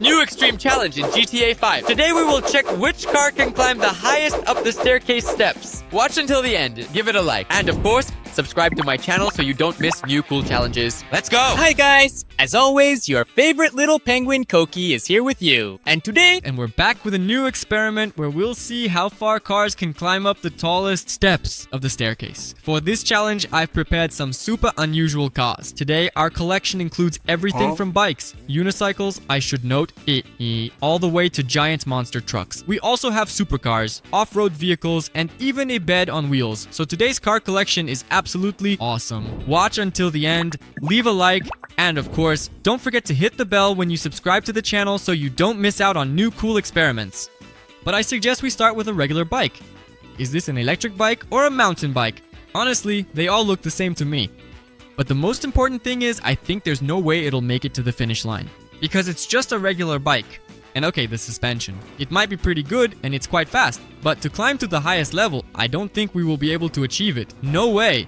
New extreme challenge in GTA 5. Today we will check which car can climb the highest up the staircase steps. Watch until the end, give it a like, and of course, subscribe to my channel so you don't miss new cool challenges. Let's go! Hi guys! As always, your favorite little penguin Koki is here with you. And today, we're back with a new experiment where we'll see how far cars can climb up the tallest steps of the staircase. For this challenge, I've prepared some super unusual cars. Today, our collection includes everything from bikes, unicycles, I should note, all the way to giant monster trucks. We also have supercars, off-road vehicles, and even a bed on wheels. So today's car collection is absolutely awesome. Watch until the end, leave a like, and of course, don't forget to hit the bell when you subscribe to the channel so you don't miss out on new cool experiments. But I suggest we start with a regular bike. Is this an electric bike or a mountain bike? Honestly, they all look the same to me. But the most important thing is, I think there's no way it'll make it to the finish line. Because it's just a regular bike. And okay, the suspension. It might be pretty good and it's quite fast, but to climb to the highest level, I don't think we will be able to achieve it. No way!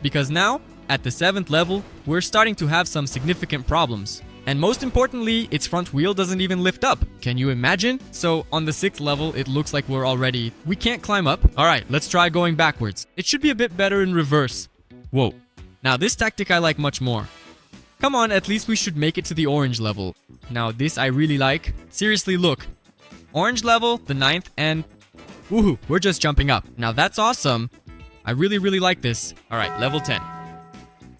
Because now, at the 7th level, we're starting to have some significant problems. And most importantly, its front wheel doesn't even lift up. Can you imagine? So on the 6th level, it looks like we can't climb up. Alright, let's try going backwards. It should be a bit better in reverse. Whoa. Now this tactic I like much more. Come on, at least we should make it to the orange level. Now this I really like. Seriously, look. Orange level, the 9th, and woohoo, we're just jumping up. Now that's awesome. I really like this. Alright, level 10.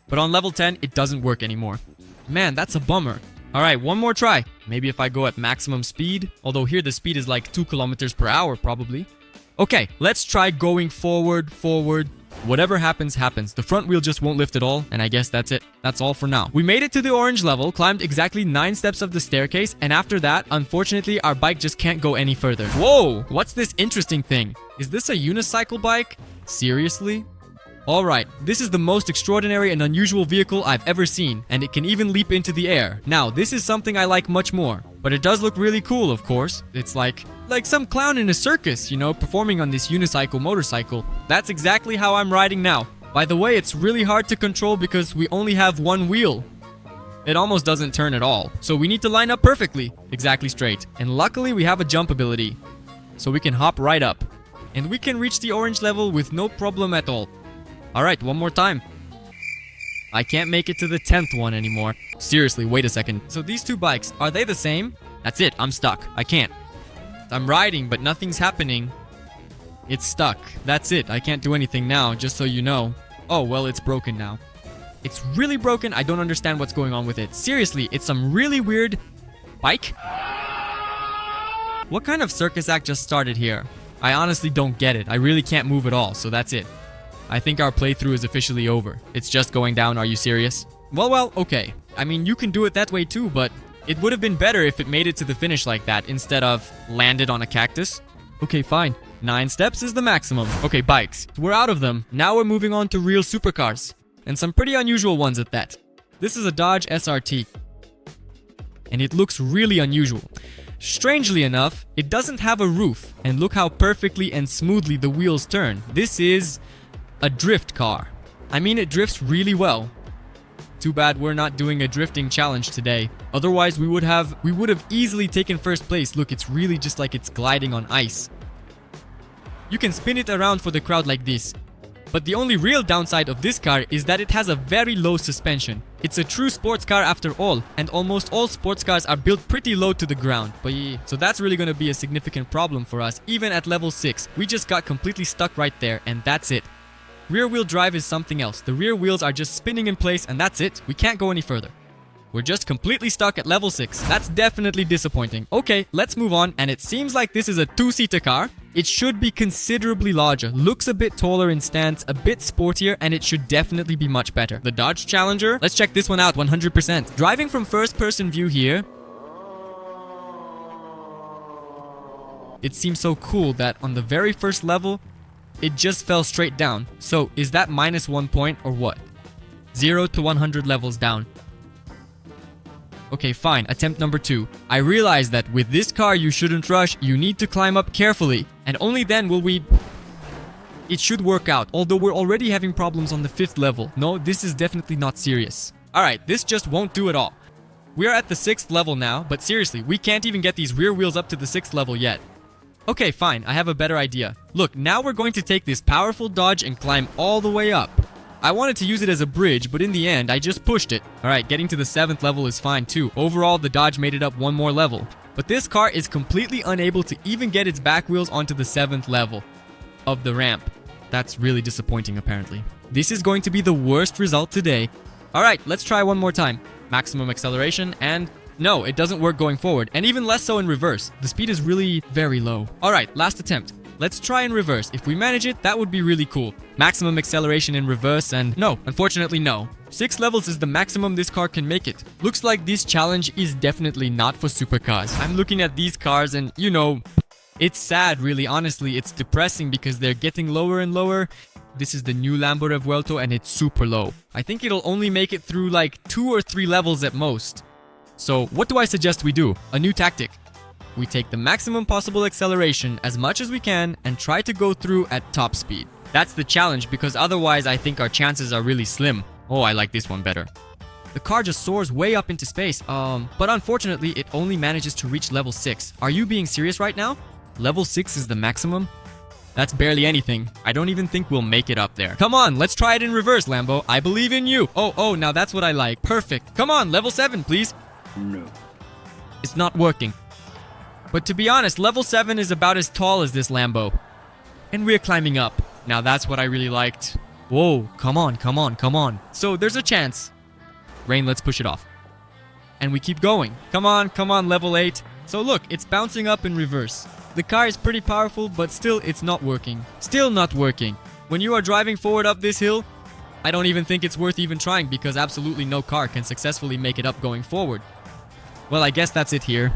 But on level 10, it doesn't work anymore. Man, that's a bummer. Alright, one more try. Maybe if I go at maximum speed. Although here the speed is like 2 kilometers per hour probably. Okay, let's try going forward. Whatever happens, happens. The front wheel just won't lift at all, and I guess that's it. That's all for now. We made it to the orange level, climbed exactly 9 steps of the staircase, and after that, unfortunately, our bike just can't go any further. Whoa! What's this interesting thing? Is this a unicycle bike? Seriously? Alright, this is the most extraordinary and unusual vehicle I've ever seen, and it can even leap into the air. Now, this is something I like much more, but it does look really cool, of course. It's like some clown in a circus, you know, performing on this unicycle motorcycle. That's exactly how I'm riding now. By the way, it's really hard to control because we only have one wheel. It almost doesn't turn at all, so we need to line up perfectly, exactly straight. And luckily, we have a jump ability, so we can hop right up. And we can reach the orange level with no problem at all. Alright, one more time. I can't make it to the 10th one anymore. Seriously, wait a second. So these two bikes, are they the same? That's it, I'm stuck. I can't. I'm riding, but nothing's happening. It's stuck. That's it, I can't do anything now, just so you know. Oh, well, it's broken now. It's really broken, I don't understand what's going on with it. Seriously, it's some really weird bike. What kind of circus act just started here? I honestly don't get it. I really can't move at all, so that's it. I think our playthrough is officially over. It's just going down, are you serious? Well, okay. I mean, you can do it that way too, but it would have been better if it made it to the finish like that instead of landed on a cactus. Okay, fine. 9 steps is the maximum. Okay, bikes. We're out of them. Now we're moving on to real supercars. And some pretty unusual ones at that. This is a Dodge SRT. And it looks really unusual. Strangely enough, it doesn't have a roof. And look how perfectly and smoothly the wheels turn. This is a drift car. I mean, it drifts really well. Too bad we're not doing a drifting challenge today. Otherwise, we would have easily taken first place. Look, it's really just like it's gliding on ice. You can spin it around for the crowd like this. But the only real downside of this car is that it has a very low suspension. It's a true sports car after all, and almost all sports cars are built pretty low to the ground. So that's really going to be a significant problem for us, even at level 6. We just got completely stuck right there, and that's it. Rear wheel drive is something else. The rear wheels are just spinning in place and that's it. We can't go any further. We're just completely stuck at level 6. That's definitely disappointing. Okay, let's move on. And it seems like this is a 2-seater car. It should be considerably larger. Looks a bit taller in stance, a bit sportier, and it should definitely be much better. The Dodge Challenger. Let's check this one out 100%. Driving from first-person view here. It seems so cool that on the very first level, it just fell straight down. So, is that -1 point or what? 0 to 100 levels down. Okay, fine. Attempt number 2. I realize that with this car you shouldn't rush. You need to climb up carefully. And only then will we... It should work out. Although we're already having problems on the 5th level. No, this is definitely not serious. Alright, this just won't do at all. We are at the 6th level now, but seriously, we can't even get these rear wheels up to the 6th level yet. Okay, fine, I have a better idea. Look, now we're going to take this powerful dodge and climb all the way up. I wanted to use it as a bridge, but in the end, I just pushed it. Alright, getting to the 7th level is fine too. Overall, the dodge made it up one more level. But this car is completely unable to even get its back wheels onto the 7th level of the ramp. That's really disappointing, apparently. This is going to be the worst result today. Alright, let's try one more time. Maximum acceleration, and no, it doesn't work going forward, and even less so in reverse. The speed is really very low. Alright, last attempt. Let's try in reverse. If we manage it, that would be really cool. Maximum acceleration in reverse, and no, unfortunately no. 6 levels is the maximum this car can make it. Looks like this challenge is definitely not for supercars. I'm looking at these cars and, you know, it's sad really, honestly. It's depressing because they're getting lower and lower. This is the new Lambo Revuelto and it's super low. I think it'll only make it through like 2 or 3 levels at most. So what do I suggest we do? A new tactic. We take the maximum possible acceleration as much as we can and try to go through at top speed. That's the challenge because otherwise I think our chances are really slim. Oh, I like this one better. The car just soars way up into space, but unfortunately it only manages to reach level 6. Are you being serious right now? Level 6 is the maximum? That's barely anything. I don't even think we'll make it up there. Come on, let's try it in reverse, Lambo. I believe in you. Oh, now that's what I like. Perfect. Come on, level 7, please. No. It's not working. But to be honest, level 7 is about as tall as this Lambo. And we're climbing up. Now that's what I really liked. Whoa, come on, come on, come on. So there's a chance. Rain, let's push it off. And we keep going. Come on, level 8. So look, it's bouncing up in reverse. The car is pretty powerful, but still it's not working. Still not working. When you are driving forward up this hill, I don't even think it's worth even trying because absolutely no car can successfully make it up going forward. Well, I guess that's it here.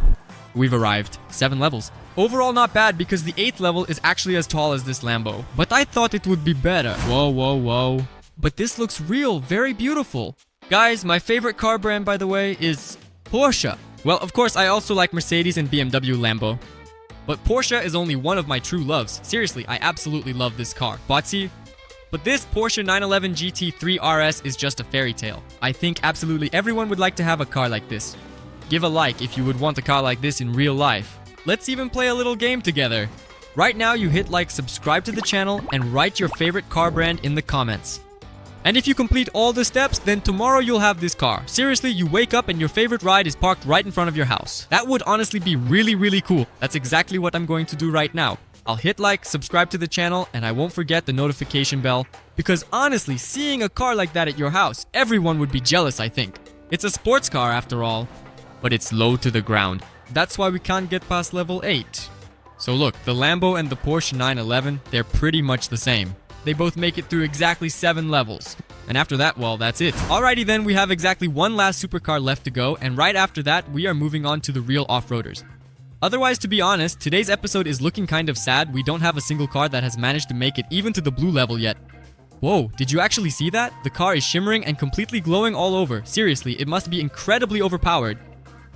We've arrived. 7 levels. Overall not bad because the 8th level is actually as tall as this Lambo. But I thought it would be better. Whoa, whoa, whoa. But this looks real, very beautiful. Guys, my favorite car brand, by the way, is Porsche. Well, of course, I also like Mercedes and BMW Lambo. But Porsche is only one of my true loves. Seriously, I absolutely love this car. Botsy. But this Porsche 911 GT3 RS is just a fairy tale. I think absolutely everyone would like to have a car like this. Give a like if you would want a car like this in real life. Let's even play a little game together. Right now you hit like, subscribe to the channel, and write your favorite car brand in the comments. And if you complete all the steps, then tomorrow you'll have this car. Seriously, you wake up and your favorite ride is parked right in front of your house. That would honestly be really, really cool. That's exactly what I'm going to do right now. I'll hit like, subscribe to the channel, and I won't forget the notification bell. Because honestly, seeing a car like that at your house, everyone would be jealous, I think. It's a sports car after all. But it's low to the ground. That's why we can't get past level 8. So look, the Lambo and the Porsche 911, they're pretty much the same. They both make it through exactly 7 levels. And after that, well, that's it. Alrighty then, we have exactly one last supercar left to go, and right after that, we are moving on to the real off-roaders. Otherwise, to be honest, today's episode is looking kind of sad. We don't have a single car that has managed to make it even to the blue level yet. Whoa, did you actually see that? The car is shimmering and completely glowing all over. Seriously, it must be incredibly overpowered.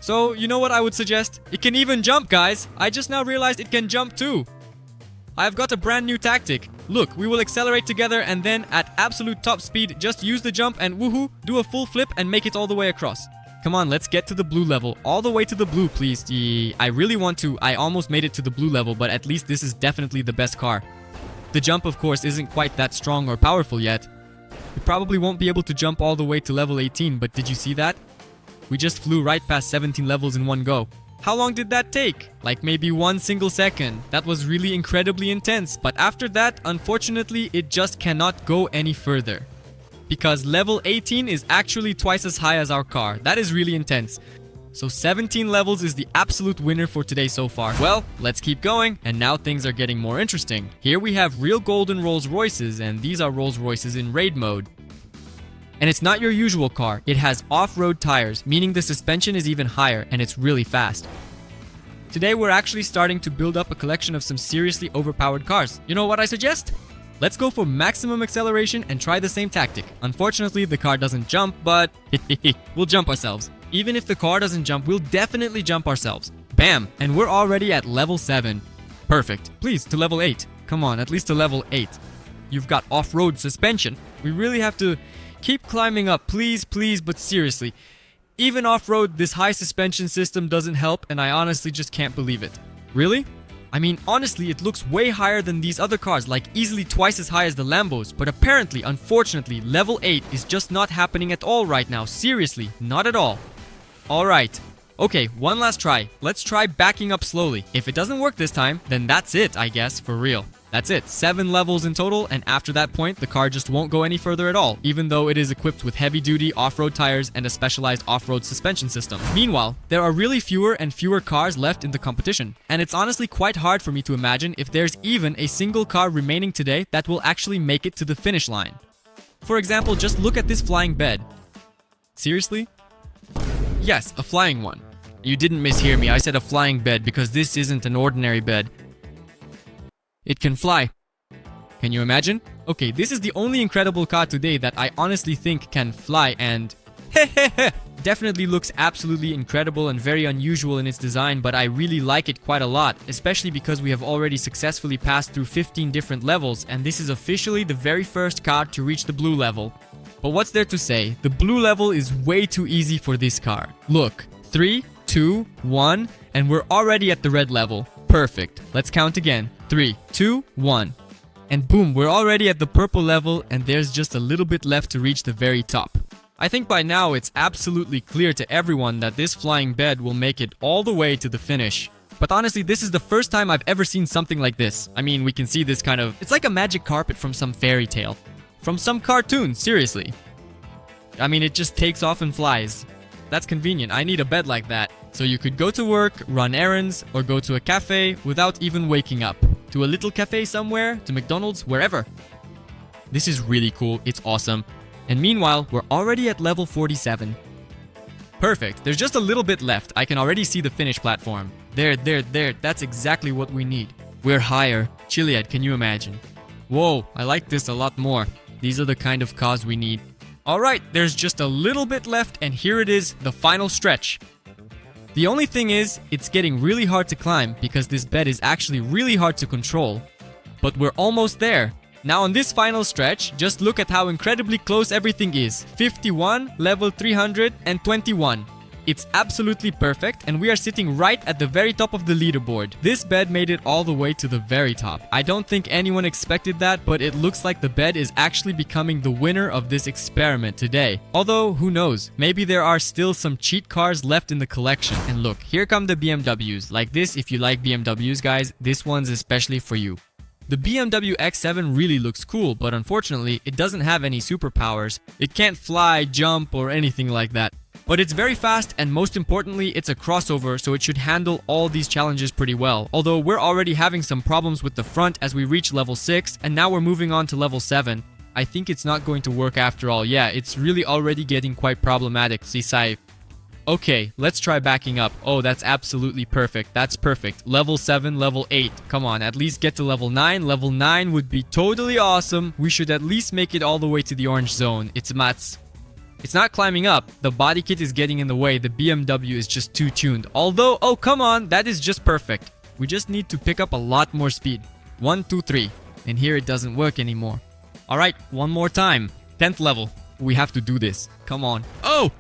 So, you know what I would suggest? It can even jump, guys. I just now realized it can jump too. I've got a brand new tactic. Look, we will accelerate together and then at absolute top speed, just use the jump and woohoo, do a full flip and make it all the way across. Come on, let's get to the blue level. All the way to the blue, please. I really want to. I almost made it to the blue level, but at least this is definitely the best car. The jump, of course, isn't quite that strong or powerful yet. We probably won't be able to jump all the way to level 18, but did you see that? We just flew right past 17 levels in one go. How long did that take? Like maybe 1 single second. That was really incredibly intense. But after that, unfortunately, it just cannot go any further. Because level 18 is actually twice as high as our car. That is really intense. So 17 levels is the absolute winner for today so far. Well, let's keep going. And now things are getting more interesting. Here we have real golden Rolls-Royces, and these are Rolls-Royces in raid mode. And it's not your usual car. It has off-road tires, meaning the suspension is even higher and it's really fast. Today we're actually starting to build up a collection of some seriously overpowered cars. You know what I suggest? Let's go for maximum acceleration and try the same tactic. Unfortunately, the car doesn't jump, but we'll jump ourselves. Even if the car doesn't jump, we'll definitely jump ourselves. Bam! And we're already at level 7. Perfect. Please, to level 8. Come on, at least to level 8. You've got off-road suspension. We really have to keep climbing up, please, please, but seriously. Even off-road, this high suspension system doesn't help, and I honestly just can't believe it. Really? I mean, honestly, it looks way higher than these other cars, like easily twice as high as the Lambos, but apparently, unfortunately, level 8 is just not happening at all right now. Seriously, not at all. Alright. Okay, one last try. Let's try backing up slowly. If it doesn't work this time, then that's it, I guess, for real. That's it, 7 levels in total, and after that point, the car just won't go any further at all, even though it is equipped with heavy-duty off-road tires and a specialized off-road suspension system. Meanwhile, there are really fewer and fewer cars left in the competition, and it's honestly quite hard for me to imagine if there's even a single car remaining today that will actually make it to the finish line. For example, just look at this flying bed. Seriously? Yes, a flying one. You didn't mishear me, I said a flying bed because this isn't an ordinary bed. It can fly. Can you imagine? Okay, this is the only incredible car today that I honestly think can fly, and definitely looks absolutely incredible and very unusual in its design, but I really like it quite a lot, especially because we have already successfully passed through 15 different levels, and this is officially the very first car to reach the blue level. But what's there to say? The blue level is way too easy for this car. Look, 3, 2, 1, and we're already at the red level. Perfect. Let's count again. 3, 2, 1. And boom, we're already at the purple level, and there's just a little bit left to reach the very top. I think by now it's absolutely clear to everyone that this flying bed will make it all the way to the finish. But honestly, this is the first time I've ever seen something like this. I mean, we can see this kind of... It's like a magic carpet from some fairy tale. From some cartoon, seriously. I mean, it just takes off and flies. That's convenient. I need a bed like that. So you could go to work, run errands, or go to a cafe without even waking up. To a little cafe somewhere, to McDonald's, wherever. This is really cool. It's awesome. And meanwhile, we're already at level 47. Perfect. There's just a little bit left. I can already see the finish platform. There. That's exactly what we need. We're higher. Chiliad, can you imagine? Whoa, I like this a lot more. These are the kind of cars we need. Alright, there's just a little bit left, and here it is, the final stretch. The only thing is, it's getting really hard to climb because this bed is actually really hard to control. But we're almost there. Now on this final stretch, just look at how incredibly close everything is. 51, level 321. It's absolutely perfect, and we are sitting right at the very top of the leaderboard. This bed made it all the way to the very top. I don't think anyone expected that, but it looks like the bed is actually becoming the winner of this experiment today. Although, who knows? Maybe there are still some cheat cars left in the collection. And look, here come the BMWs. Like this, if you like BMWs, guys, this one's especially for you. The BMW X7 really looks cool, but unfortunately, it doesn't have any superpowers. It can't fly, jump, or anything like that. But it's very fast, and most importantly, it's a crossover, so it should handle all these challenges pretty well. Although we're already having some problems with the front as we reach level 6, and now we're moving on to level 7. I think it's not going to work after all. Yeah, it's really already getting quite problematic. Sisai. Okay, let's try backing up. Oh, that's absolutely perfect. That's perfect. Level 7, level 8. Come on, at least get to level 9. Level 9 would be totally awesome. We should at least make it all the way to the orange zone. It's Mats. It's not climbing up. The body kit is getting in the way. The BMW is just too tuned. Although, oh come on, that is just perfect. We just need to pick up a lot more speed. 1, 2, 3. And here it doesn't work anymore. Alright, one more time. 10th level. We have to do this. Come on. Oh!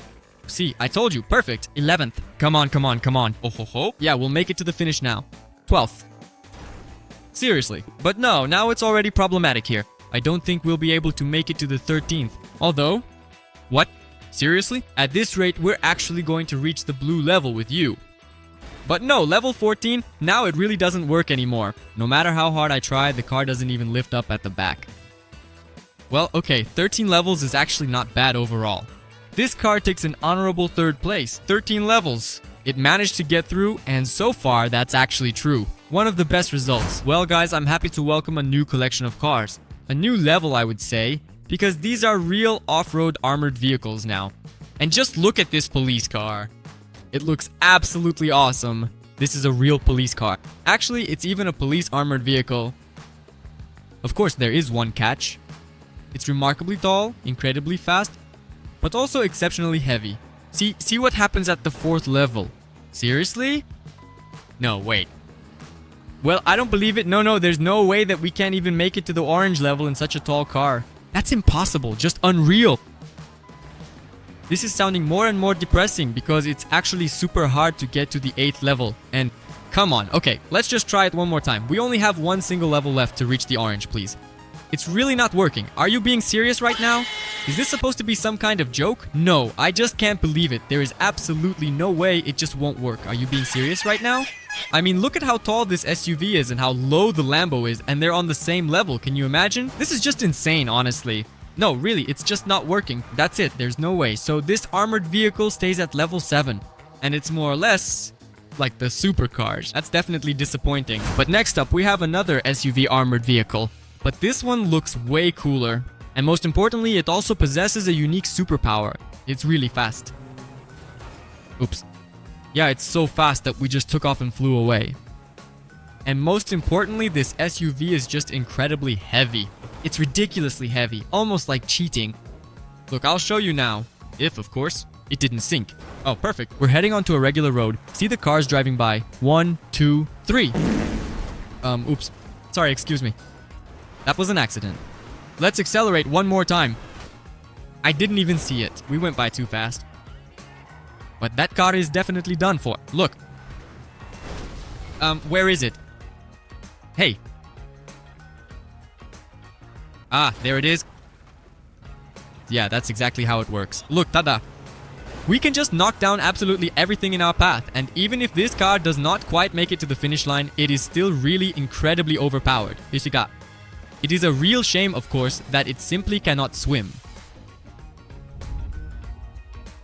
See, I told you. Perfect. 11th. Come on, come on, come on. Oh ho ho. Yeah, we'll make it to the finish now. 12th. Seriously. But no, now it's already problematic here. I don't think we'll be able to make it to the 13th. Although... What? Seriously? At this rate, we're actually going to reach the blue level with you. But no, level 14, now it really doesn't work anymore. No matter how hard I try, the car doesn't even lift up at the back. Well, okay, 13 levels is actually not bad overall. This car takes an honorable 3rd place, 13 levels. It managed to get through, and so far, that's actually true. One of the best results. Well guys, I'm happy to welcome a new collection of cars. A new level, I would say. Because these are real off-road armored vehicles now. And just look at this police car. It looks absolutely awesome. This is a real police car. Actually, it's even a police armored vehicle. Of course, there is one catch. It's remarkably tall, incredibly fast, but also exceptionally heavy. See what happens at the 4th level. Seriously? No, wait. Well, I don't believe it. No, there's no way that we can't even make it to the orange level in such a tall car. That's impossible, just unreal. This is sounding more and more depressing because it's actually super hard to get to the 8th level. And come on, okay, let's just try it one more time. We only have one single level left to reach the orange, please. It's really not working. Are you being serious right now? Is this supposed to be some kind of joke? No, I just can't believe it. There is absolutely no way it just won't work. Are you being serious right now? I mean, look at how tall this SUV is and how low the Lambo is, and they're on the same level. Can you imagine? This is just insane, honestly. No, really, it's just not working. That's it. There's no way. So this armored vehicle stays at level 7, and it's more or less like the supercars. That's definitely disappointing. But next up, we have another SUV armored vehicle. But this one looks way cooler. And most importantly, it also possesses a unique superpower. It's really fast. Oops. Yeah, it's so fast that we just took off and flew away. And most importantly, this SUV is just incredibly heavy. It's ridiculously heavy, almost like cheating. Look, I'll show you now. If, of course, it didn't sink. Oh, perfect. We're heading onto a regular road. See the cars driving by. 1, 2, 3. Oops. Sorry, excuse me. That was an accident. Let's accelerate one more time. I didn't even see it. We went by too fast. But that car is definitely done for. Look. Where is it? Hey. Ah, there it is. Yeah, that's exactly how it works. Look, tada. We can just knock down absolutely everything in our path, and even if this car does not quite make it to the finish line, it is still really incredibly overpowered. Ishika. It is a real shame, of course, that it simply cannot swim.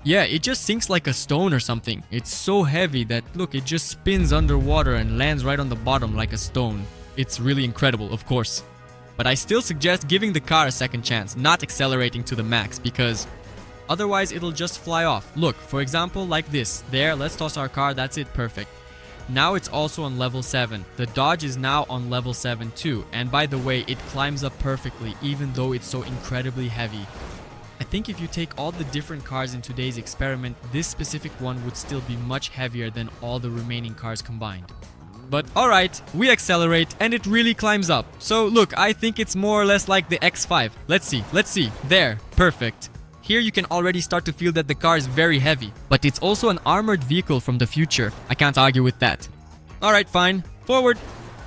Yeah, it just sinks like a stone or something. It's so heavy that, look, it just spins underwater and lands right on the bottom like a stone. It's really incredible, of course. But I still suggest giving the car a second chance, not accelerating to the max, because otherwise it'll just fly off. Look, for example, like this. There, let's toss our car, that's it, perfect. Now it's also on level 7. The Dodge is now on level 7 too. And by the way, it climbs up perfectly, even though it's so incredibly heavy. I think if you take all the different cars in today's experiment, this specific one would still be much heavier than all the remaining cars combined. But alright, we accelerate and it really climbs up. So look, I think it's more or less like the X5. Let's see. There, perfect. Here you can already start to feel that the car is very heavy. But it's also an armored vehicle from the future. I can't argue with that. Alright, fine. Forward.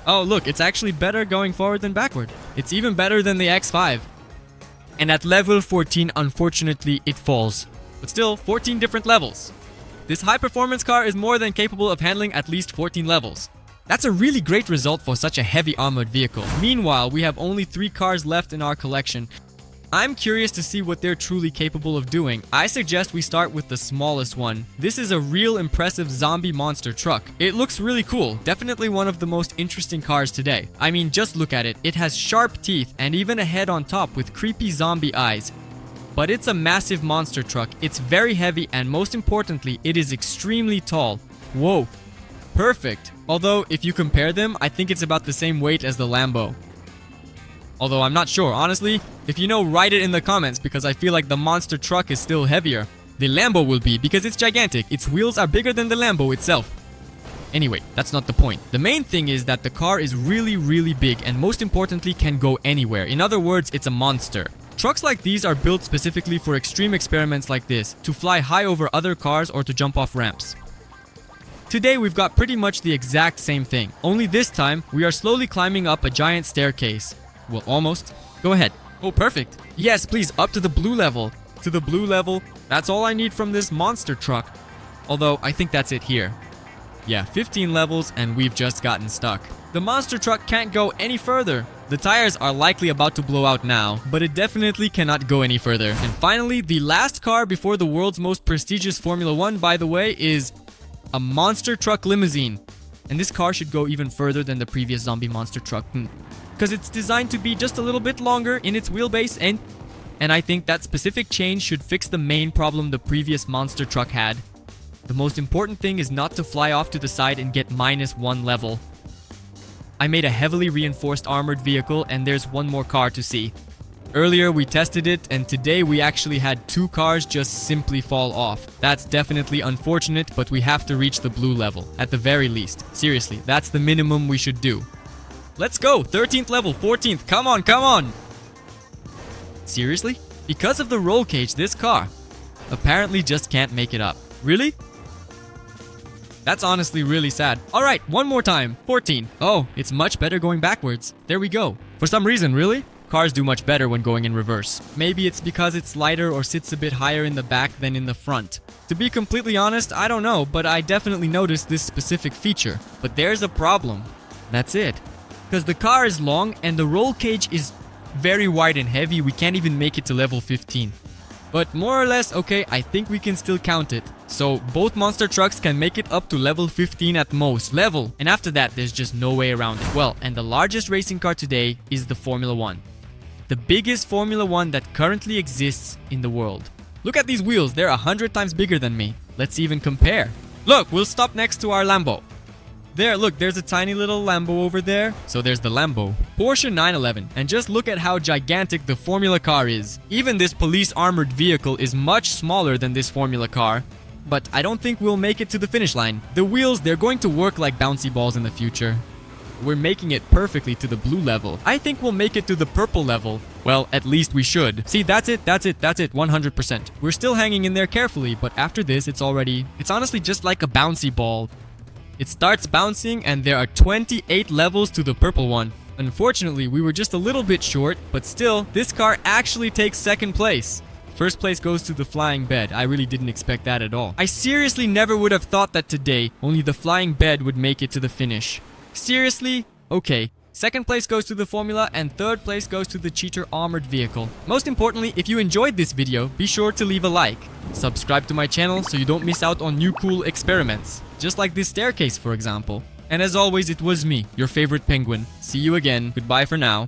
Oh look, it's actually better going forward than backward. It's even better than the X5. And at level 14, unfortunately, it falls. But still, 14 different levels. This high-performance car is more than capable of handling at least 14 levels. That's a really great result for such a heavy armored vehicle. Meanwhile, we have only 3 cars left in our collection. I'm curious to see what they're truly capable of doing. I suggest we start with the smallest one. This is a real impressive zombie monster truck. It looks really cool. Definitely one of the most interesting cars today. I mean, just look at it. It has sharp teeth and even a head on top with creepy zombie eyes. But it's a massive monster truck. It's very heavy and most importantly, it is extremely tall. Whoa. Perfect. Although, if you compare them, I think it's about the same weight as the Lambo. Although I'm not sure, honestly. If you know, write it in the comments because I feel like the monster truck is still heavier. The Lambo will be because it's gigantic. Its wheels are bigger than the Lambo itself. Anyway, that's not the point. The main thing is that the car is really big and most importantly can go anywhere. In other words, it's a monster. Trucks like these are built specifically for extreme experiments like this, to fly high over other cars or to jump off ramps. Today we've got pretty much the exact same thing, only this time we are slowly climbing up a giant staircase. Well, almost. Go ahead. Oh, perfect. Yes, please, up to the blue level. To the blue level. That's all I need from this monster truck. Although, I think that's it here. Yeah, 15 levels and we've just gotten stuck. The monster truck can't go any further. The tires are likely about to blow out now, but it definitely cannot go any further. And finally, the last car before the world's most prestigious Formula 1, by the way, is a monster truck limousine. And this car should go even further than the previous zombie monster truck. Because it's designed to be just a little bit longer in its wheelbase, and I think that specific change should fix the main problem the previous monster truck had. The most important thing is not to fly off to the side and get -1 level. I made a heavily reinforced armored vehicle and there's one more car to see. Earlier we tested it and today we actually had 2 cars just simply fall off. That's definitely unfortunate, but we have to reach the blue level, at the very least. Seriously, that's the minimum we should do. Let's go! 13th level, 14th, come on! Seriously? Because of the roll cage, this car apparently just can't make it up. Really? That's honestly really sad. Alright, one more time. 14. Oh, it's much better going backwards. There we go. For some reason, really? Cars do much better when going in reverse. Maybe it's because it's lighter or sits a bit higher in the back than in the front. To be completely honest, I don't know, but I definitely noticed this specific feature. But there's a problem. That's it. Because the car is long and the roll cage is very wide and heavy, we can't even make it to level 15. But more or less, okay, I think we can still count it. So both monster trucks can make it up to level 15 at most. Level! And after that, there's just no way around it. Well, and the largest racing car today is the Formula 1. The biggest Formula 1 that currently exists in the world. Look at these wheels, they're 100 times bigger than me. Let's even compare. Look, we'll stop next to our Lambo. There, look, there's a tiny little Lambo over there. So there's the Lambo. Porsche 911. And just look at how gigantic the Formula car is. Even this police armored vehicle is much smaller than this Formula car. But I don't think we'll make it to the finish line. The wheels, they're going to work like bouncy balls in the future. We're making it perfectly to the blue level. I think we'll make it to the purple level. Well, at least we should. See, that's it, 100%. We're still hanging in there carefully, but after this, it's honestly just like a bouncy ball. It starts bouncing and there are 28 levels to the purple one. Unfortunately, we were just a little bit short, but still, this car actually takes second place. First place goes to the flying bed. I really didn't expect that at all. I seriously never would have thought that today, only the flying bed would make it to the finish. Seriously? Okay. Second place goes to the Formula and third place goes to the cheater armored vehicle. Most importantly, if you enjoyed this video, be sure to leave a like. Subscribe to my channel so you don't miss out on new cool experiments. Just like this staircase, for example. And as always, it was me, your favorite penguin. See you again. Goodbye for now.